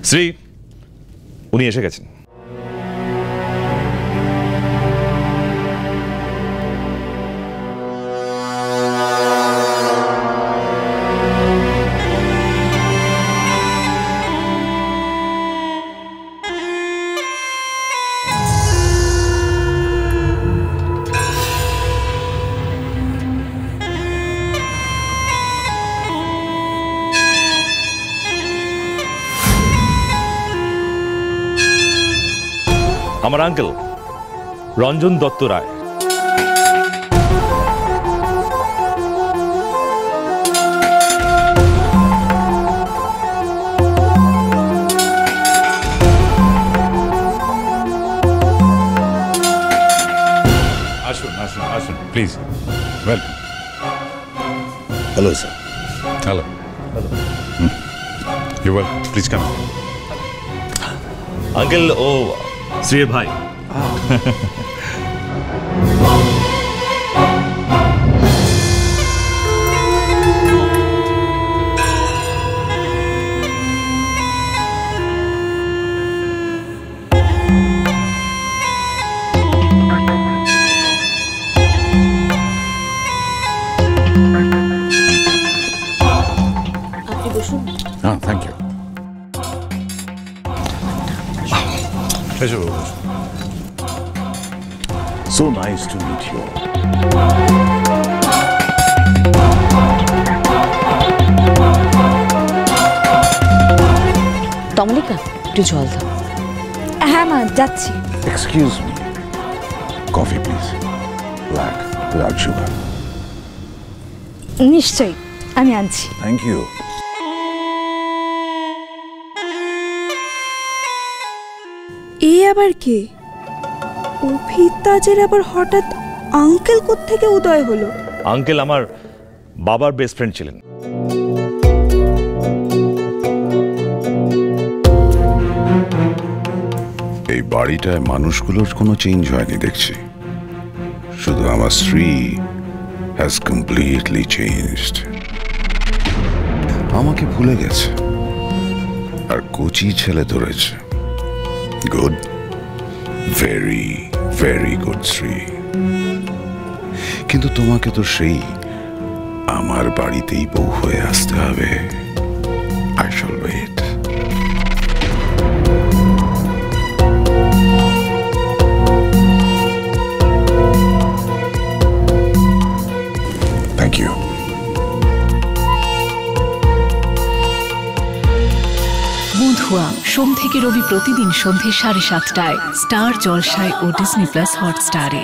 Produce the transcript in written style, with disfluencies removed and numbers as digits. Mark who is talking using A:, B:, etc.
A: শ্রী, উনি এসে গেছেন। আমার আঙ্কেল রঞ্জন দত্ত রায়।
B: আসুন আসুন আসুন please, welcome.
C: Hello sir.
B: Hello hello, you welcome, please come.
A: Uncle ও শ্রীর ভাই।
D: আপনি বসুন।
B: হ্যাঁ, thank you.
C: So nice to meet you.
D: Tamalika, একটু জল দাও।
E: হ্যাঁ মা, যাচ্ছি।
C: Excuse me. Coffee, please. Black, without sugar.
E: নিশ্চয়ই, আমি আনছি।
C: Thank you.
E: এ আবার কে? অভিতাজের আবার হঠাৎ আঙ্কেল কোত্থেকে উদয় হলো?
A: আঙ্কেল আমার বাবার বেস্ট ফ্রেন্ড ছিলেন।
C: এই বাড়িটায় মানুষগুলোর কোনো চেঞ্জ হয়নি দেখছি, শুধু আমার স্ত্রী হ্যাজ কমপ্লিটলি চেঞ্জড। আমাকে ভুলে গেছে আর কচি ছেলে ধরেছে। Good, very very good Shri. কিন্তু তোমাকে তো সেই আমার বাড়িতেই বউ হয়ে আসতে হবে। I shall wait. Thank you.
F: বন্ধুয়া সোম থেকে রবি প্রতিদিন সন্ধে 7:30টায় স্টার জলসায় ও ডিজনি প্লাস হটস্টারে।